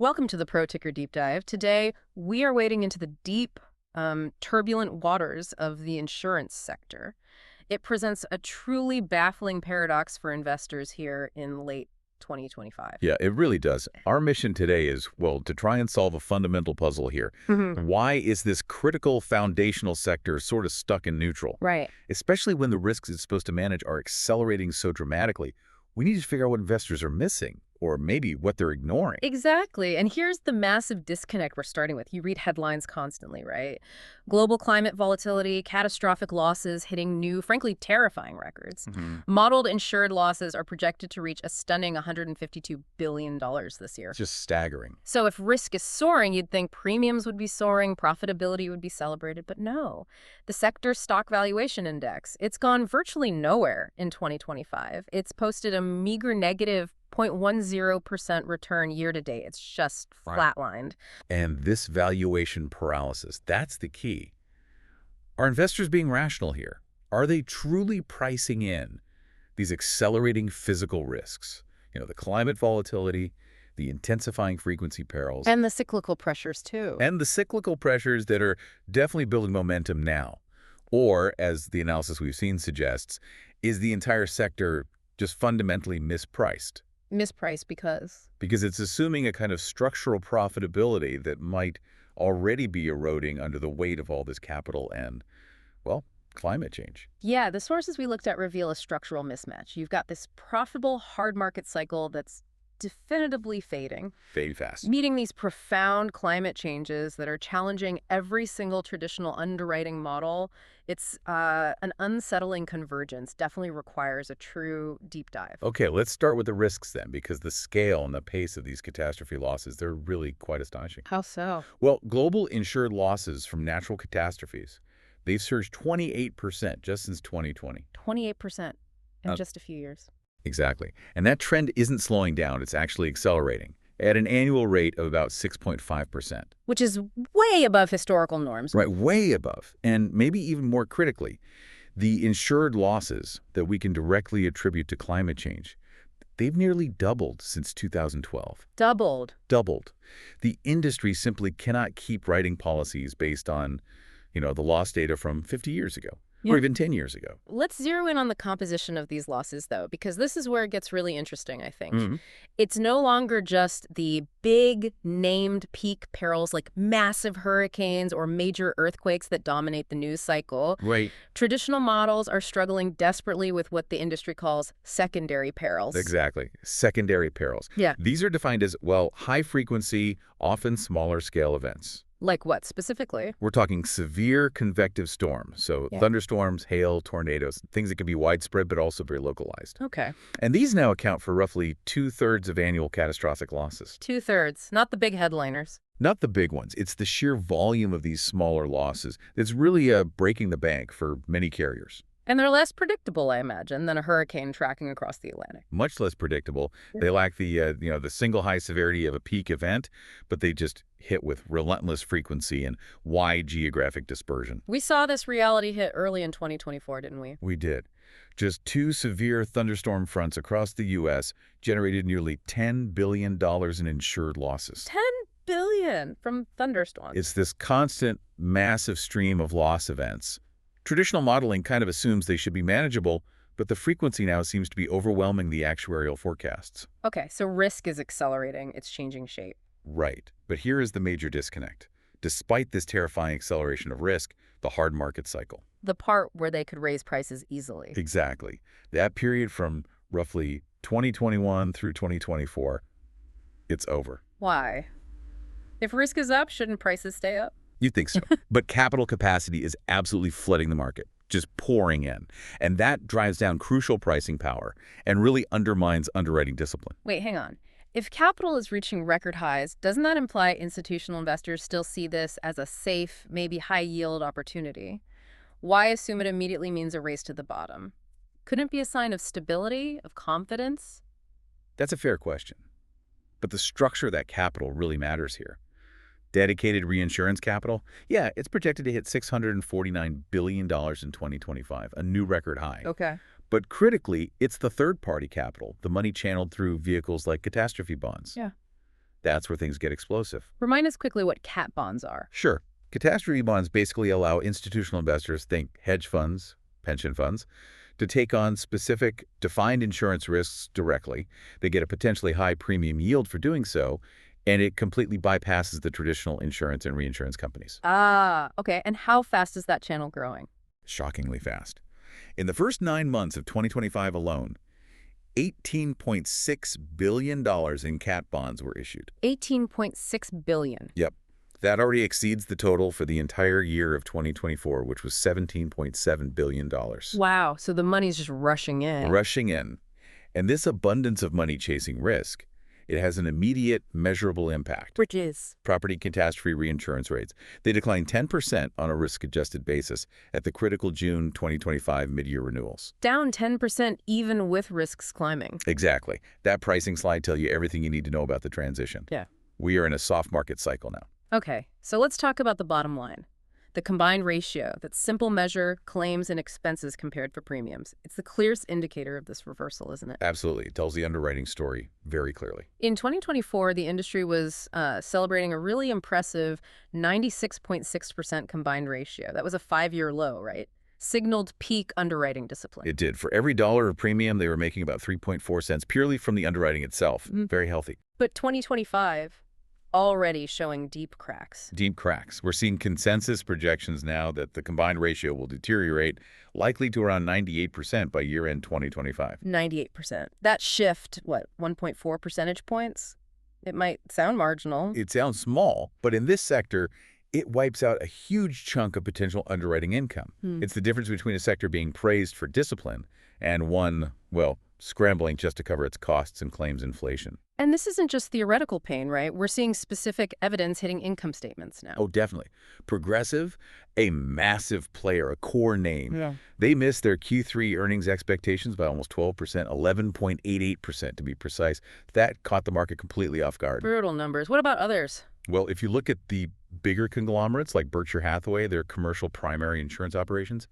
Welcome to the Pro Ticker Deep Dive. Today, we are wading into the deep, turbulent waters of the insurance sector. It presents a truly baffling paradox for investors here in late 2025. Yeah, it really does. Our mission today is, well, to try and solve a fundamental puzzle here. Why is this critical foundational sector sort of stuck in neutral? Right. Especially when the risks it's supposed to manage are accelerating so dramatically. We need to figure out what investors are missing, or maybe what they're ignoring. Exactly. And here's the massive disconnect we're starting with. You read headlines constantly, right? Global climate volatility, catastrophic losses hitting new, frankly, terrifying records. Modeled insured losses are projected to reach a stunning $152 billion this year. It's just staggering. So if risk is soaring, you'd think premiums would be soaring, profitability would be celebrated. But no. The sector's stock valuation index, it's gone virtually nowhere in 2025. It's posted a meager negative 0.10% return year to date. It's just flatlined. And this valuation paralysis, that's the key. Are investors being rational here? Are they truly pricing in these accelerating physical risks? You know, the climate volatility, the intensifying frequency perils. And the cyclical pressures, too. And the cyclical pressures that are definitely building momentum now. Or, as the analysis we've seen suggests, is the entire sector just fundamentally mispriced? Mispriced because? Because it's assuming a kind of structural profitability that might already be eroding under the weight of all this capital and, well, climate change. Yeah, the sources we looked at reveal a structural mismatch. You've got this profitable hard market cycle that's definitively fading. Fade fast. Meeting these profound climate changes that are challenging every single traditional underwriting model. It's an unsettling convergence. Definitely requires a true deep dive. Okay, let's start with the risks then, because the scale and the pace of these catastrophe losses, they're really quite astonishing. How so? Well, global insured losses from natural catastrophes, they've surged 28% just since 2020. 28% in just a few years. Exactly. And that trend isn't slowing down. It's actually accelerating at an annual rate of about 6.5%. Which is way above historical norms. Right, way above. And maybe even more critically, the insured losses that we can directly attribute to climate change, they've nearly doubled since 2012. Doubled. Doubled. The industry simply cannot keep writing policies based on, the loss data from 50 years ago. Or even 10 years ago. Let's zero in on the composition of these losses, though, because this is where it gets really interesting, I think. It's no longer just the big named peak perils like massive hurricanes or major earthquakes that dominate the news cycle. Right. Traditional models are struggling desperately with what the industry calls secondary perils. Exactly. Secondary perils. Yeah. These are defined as, well, high frequency, often smaller scale events. Like what specifically? We're talking severe convective storms, so thunderstorms, hail, tornadoes, things that can be widespread but also very localized. Okay. And these now account for roughly 2/3 of annual catastrophic losses. 2/3, not the big headliners. Not the big ones. It's the sheer volume of these smaller losses that's really breaking the bank for many carriers. And they're less predictable, I imagine, than a hurricane tracking across the Atlantic. Much less predictable. They lack the single high severity of a peak event, but they just hit with relentless frequency and wide geographic dispersion. We saw this reality hit early in 2024, didn't we? We did. Just 2 severe thunderstorm fronts across the U.S. generated nearly $10 billion in insured losses. $10 billion from thunderstorms. It's this constant, massive stream of loss events. Traditional modeling kind of assumes they should be manageable, but the frequency now seems to be overwhelming the actuarial forecasts. Okay, so risk is accelerating. It's changing shape. Right. But here is the major disconnect. Despite this terrifying acceleration of risk, the hard market cycle. The part where they could raise prices easily. Exactly. That period from roughly 2021 through 2024, it's over. Why? If risk is up, shouldn't prices stay up? You'd think so. But capital capacity is absolutely flooding the market, just pouring in. And that drives down crucial pricing power and really undermines underwriting discipline. Wait, hang on. If capital is reaching record highs, doesn't that imply institutional investors still see this as a safe, maybe high-yield opportunity? Why assume it immediately means a race to the bottom? Couldn't it be a sign of stability, of confidence? That's a fair question. But the structure of that capital really matters here. Dedicated reinsurance capital, yeah, it's projected to hit $649 billion in 2025, a new record high. Okay. But critically, it's the third-party capital, the money channeled through vehicles like catastrophe bonds. Yeah. That's where things get explosive. Remind us quickly what cat bonds are. Sure. Catastrophe bonds basically allow institutional investors, think hedge funds, pension funds, to take on specific defined insurance risks directly. They get a potentially high premium yield for doing so, and it completely bypasses the traditional insurance and reinsurance companies. Ah, okay. And how fast is that channel growing? Shockingly fast. In the first 9 months of 2025 alone, $18.6 billion in cat bonds were issued. 18.6 billion. Yep. That already exceeds the total for the entire year of 2024, which was $17.7 billion. Wow, so the money's just rushing in. Rushing in. And this abundance of money chasing risk, it has an immediate, measurable impact. Which is? Property catastrophe reinsurance rates. They declined 10% on a risk-adjusted basis at the critical June 2025 mid-year renewals. Down 10% even with risks climbing. Exactly. That pricing slide tells you everything you need to know about the transition. Yeah. We are in a soft market cycle now. Okay, so let's talk about the bottom line. The combined ratio, that simple measure claims and expenses compared for premiums. It's the clearest indicator of this reversal, isn't it? Absolutely. It tells the underwriting story very clearly. In 2024, the industry was celebrating a really impressive 96.6% combined ratio. That was a 5-year low, right? Signaled peak underwriting discipline. It did. For every dollar of premium, they were making about 3.4 cents purely from the underwriting itself. Very healthy. But 2025, already showing deep cracks. Deep cracks. We're seeing consensus projections now that the combined ratio will deteriorate, likely to around 98% by year-end 2025. 98%. That shift, what, 1.4 percentage points? It might sound marginal. It sounds small, but in this sector, it wipes out a huge chunk of potential underwriting income. It's the difference between a sector being praised for discipline and one, well, scrambling just to cover its costs and claims inflation. And this isn't just theoretical pain, right? We're seeing specific evidence hitting income statements now. Oh, definitely. Progressive, a massive player, a core name. Yeah. They missed their Q3 earnings expectations by almost 12%, 11.88% to be precise. That caught the market completely off guard. Brutal numbers. What about others? Well, if you look at the bigger conglomerates like Berkshire Hathaway, their commercial primary insurance operations,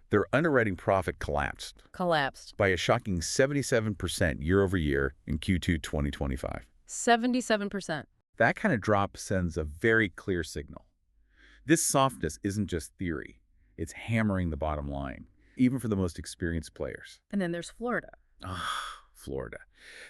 their underwriting profit collapsed by a shocking 77% year over year in Q2 2025. 77%. That kind of drop sends a very clear signal. This softness isn't just theory. It's hammering the bottom line, even for the most experienced players. And then there's Florida. Florida.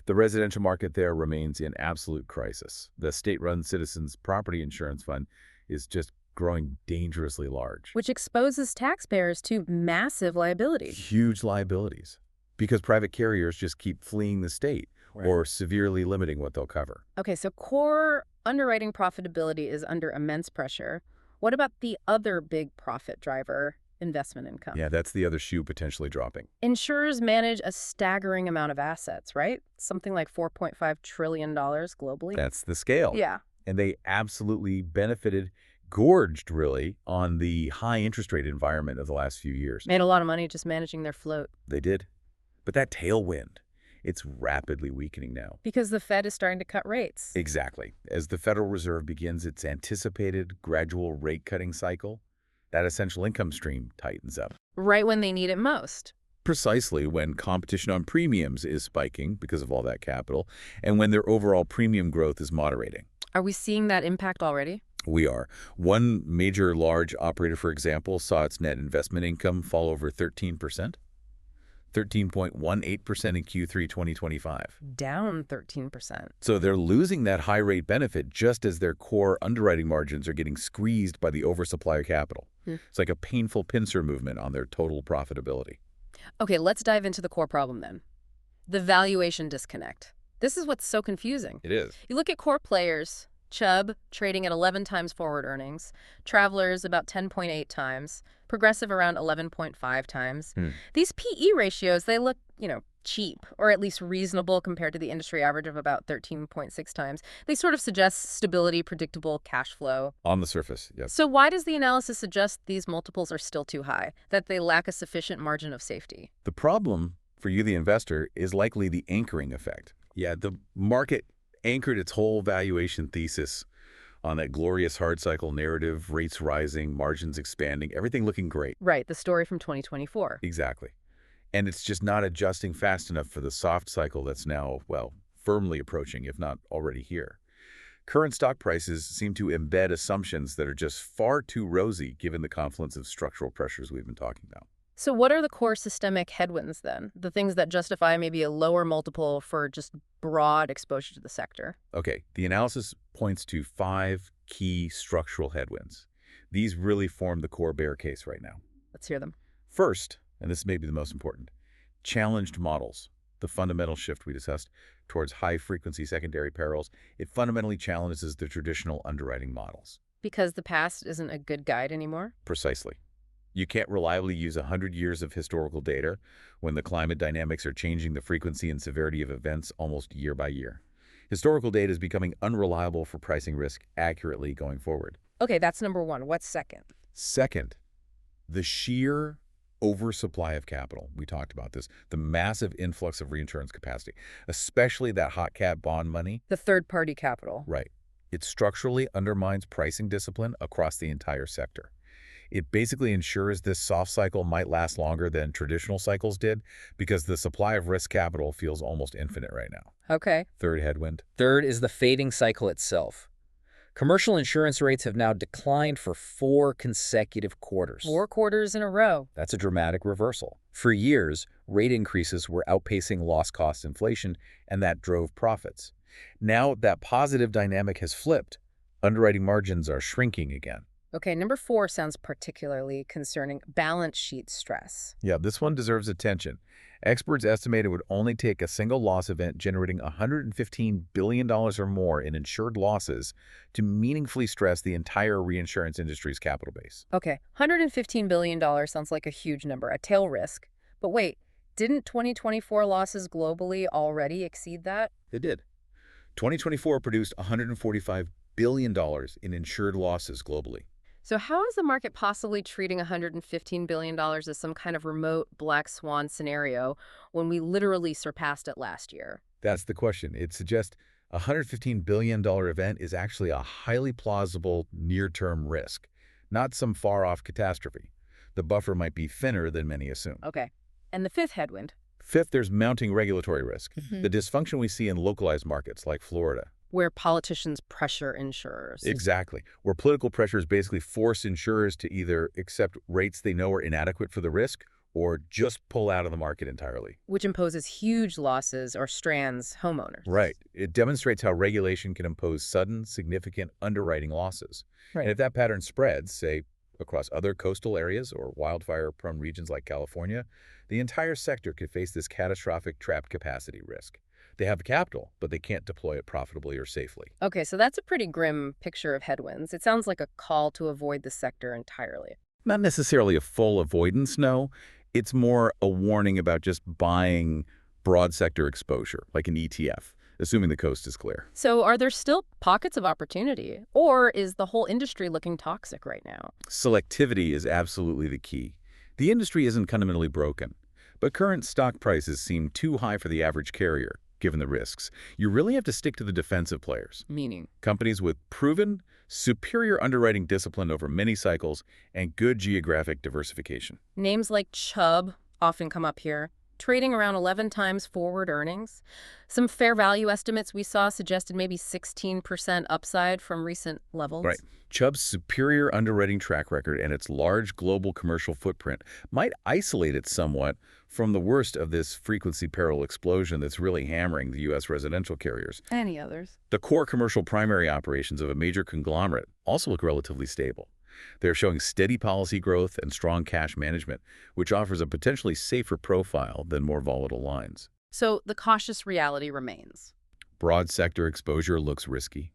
The residential market there remains in absolute crisis. The state-run Citizens Property Insurance Fund is just growing dangerously large. Which exposes taxpayers to massive liabilities. Huge liabilities. Because private carriers just keep fleeing the state or severely limiting what they'll cover. Okay, so core underwriting profitability is under immense pressure. What about the other big profit driver, investment income? Yeah, that's the other shoe potentially dropping. Insurers manage a staggering amount of assets, right? Something like $4.5 trillion globally. That's the scale. Yeah. And they absolutely benefited, gorged really, on the high interest rate environment of the last few years. Made a lot of money just managing their float. They did. But that tailwind, it's rapidly weakening now. Because the Fed is starting to cut rates. Exactly. As the Federal Reserve begins its anticipated gradual rate-cutting cycle, that essential income stream tightens up. Right when they need it most. Precisely when competition on premiums is spiking because of all that capital, and when their overall premium growth is moderating. Are we seeing that impact already? We are. One major large operator, for example, saw its net investment income fall over 13%. 13.18% in Q3 2025. Down 13%. So they're losing that high rate benefit just as their core underwriting margins are getting squeezed by the oversupply of capital. It's like a painful pincer movement on their total profitability. Okay, let's dive into the core problem then. The valuation disconnect. This is what's so confusing. It is. You look at core players, Chubb trading at 11 times forward earnings, Travelers about 10.8 times, Progressive around 11.5 times. These PE ratios, they look, cheap, or at least reasonable compared to the industry average of about 13.6 times. They sort of suggest stability, predictable cash flow. On the surface, yes. So why does the analysis suggest these multiples are still too high, that they lack a sufficient margin of safety? The problem for you, the investor, is likely the anchoring effect. Yeah, the market anchored its whole valuation thesis on that glorious hard cycle narrative, rates rising, margins expanding, everything looking great. Right, the story from 2024. Exactly. And it's just not adjusting fast enough for the soft cycle that's now, well, firmly approaching, if not already here. Current stock prices seem to embed assumptions that are just far too rosy given the confluence of structural pressures we've been talking about. So what are the core systemic headwinds then? The things that justify maybe a lower multiple for just broad exposure to the sector? Okay, the analysis points to 5 key structural headwinds. These really form the core bear case right now. Let's hear them. First, and this may be the most important, challenged models. The fundamental shift we discussed towards high-frequency secondary perils, it fundamentally challenges the traditional underwriting models. Because the past isn't a good guide anymore? Precisely. You can't reliably use 100 years of historical data when the climate dynamics are changing the frequency and severity of events almost year by year. Historical data is becoming unreliable for pricing risk accurately going forward. Okay, that's number one. What's second? Second, the sheer oversupply of capital. We talked about this. The massive influx of reinsurance capacity, especially that hot cat bond money. The third-party capital. Right. It structurally undermines pricing discipline across the entire sector. It basically ensures this soft cycle might last longer than traditional cycles did because the supply of risk capital feels almost infinite right now. Okay. Third headwind. Third is the fading cycle itself. Commercial insurance rates have now declined for 4 consecutive quarters. 4 quarters in a row. That's a dramatic reversal. For years, rate increases were outpacing loss cost inflation, and that drove profits. Now that positive dynamic has flipped, underwriting margins are shrinking again. Okay, number 4 sounds particularly concerning: balance sheet stress. Yeah, this one deserves attention. Experts estimate it would only take a single loss event generating $115 billion or more in insured losses to meaningfully stress the entire reinsurance industry's capital base. Okay, $115 billion sounds like a huge number, a tail risk. But wait, didn't 2024 losses globally already exceed that? It did. 2024 produced $145 billion in insured losses globally. So how is the market possibly treating $115 billion as some kind of remote black swan scenario when we literally surpassed it last year? That's the question. It suggests a $115 billion event is actually a highly plausible near-term risk, not some far-off catastrophe. The buffer might be thinner than many assume. Okay. And the fifth headwind? Fifth, there's mounting regulatory risk. The dysfunction we see in localized markets like Florida. Where politicians pressure insurers. Exactly. Where political pressures basically force insurers to either accept rates they know are inadequate for the risk or just pull out of the market entirely. Which imposes huge losses or strands homeowners. Right. It demonstrates how regulation can impose sudden, significant underwriting losses. Right. And if that pattern spreads, say, across other coastal areas or wildfire-prone regions like California, the entire sector could face this catastrophic trapped capacity risk. They have the capital, but they can't deploy it profitably or safely. Okay, so that's a pretty grim picture of headwinds. It sounds like a call to avoid the sector entirely. Not necessarily a full avoidance, no. It's more a warning about just buying broad sector exposure, like an ETF, assuming the coast is clear. So are there still pockets of opportunity? Or is the whole industry looking toxic right now? Selectivity is absolutely the key. The industry isn't fundamentally broken, but current stock prices seem too high for the average carrier, given the risks. You really have to stick to the defensive players. Meaning? Companies with proven, superior underwriting discipline over many cycles and good geographic diversification. Names like Chubb often come up here, trading around 11 times forward earnings. Some fair value estimates we saw suggested maybe 16% upside from recent levels. Right. Chubb's superior underwriting track record and its large global commercial footprint might isolate it somewhat from the worst of this frequency peril explosion that's really hammering the U.S. residential carriers. Any others? The core commercial primary operations of a major conglomerate also look relatively stable. They're showing steady policy growth and strong cash management, which offers a potentially safer profile than more volatile lines. So the cautious reality remains. Broad sector exposure looks risky.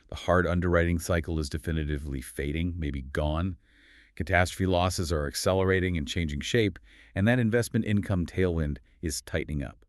The hard underwriting cycle is definitively fading, maybe gone. Catastrophe losses are accelerating and changing shape, and that investment income tailwind is tightening up.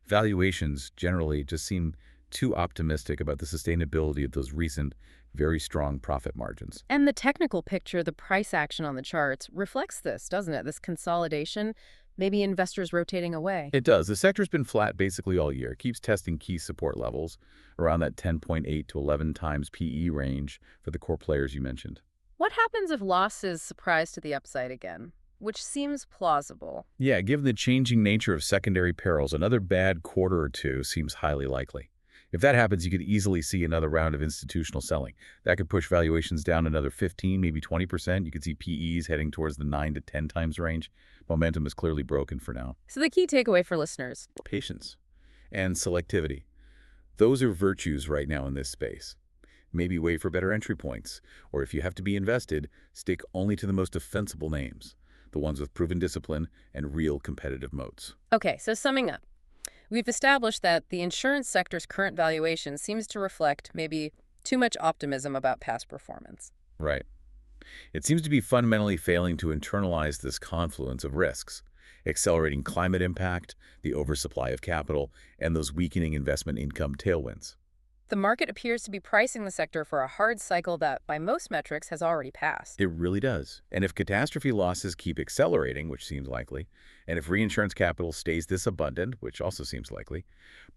Valuations generally just seem too optimistic about the sustainability of those recent, very strong profit margins. And the technical picture, the price action on the charts, reflects this, doesn't it? This consolidation, maybe investors rotating away. It does. The sector's been flat basically all year. It keeps testing key support levels around that 10.8 to 11 times PE range for the core players you mentioned. What happens if losses surprise to the upside again? Which seems plausible. Yeah, given the changing nature of secondary perils, another bad quarter or two seems highly likely. If that happens, you could easily see another round of institutional selling. That could push valuations down another 15, maybe 20%. You could see PEs heading towards the 9 to 10 times range. Momentum is clearly broken for now. So the key takeaway for listeners. Patience and selectivity. Those are virtues right now in this space. Maybe wait for better entry points, or if you have to be invested, stick only to the most defensible names, the ones with proven discipline and real competitive moats. Okay, so summing up. We've established that the insurance sector's current valuation seems to reflect maybe too much optimism about past performance. Right. It seems to be fundamentally failing to internalize this confluence of risks, accelerating climate impact, the oversupply of capital, and those weakening investment income tailwinds. The market appears to be pricing the sector for a hard cycle that, by most metrics, has already passed. It really does. And if catastrophe losses keep accelerating, which seems likely, and if reinsurance capital stays this abundant, which also seems likely,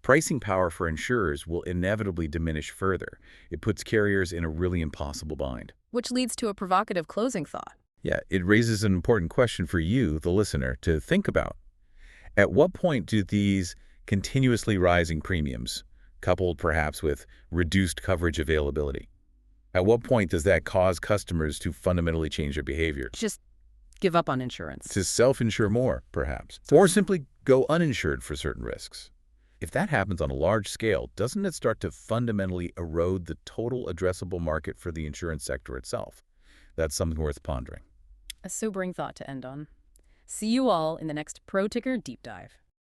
pricing power for insurers will inevitably diminish further. It puts carriers in a really impossible bind. Which leads to a provocative closing thought. Yeah, it raises an important question for you, the listener, to think about. At what point do these continuously rising premiums, coupled perhaps with reduced coverage availability, at what point does that cause customers to fundamentally change their behavior? Just give up on insurance. To self-insure more, perhaps, or simply go uninsured for certain risks. If that happens on a large scale, doesn't it start to fundamentally erode the total addressable market for the insurance sector itself? That's something worth pondering. A sobering thought to end on. See you all in the next Pro Ticker Deep Dive.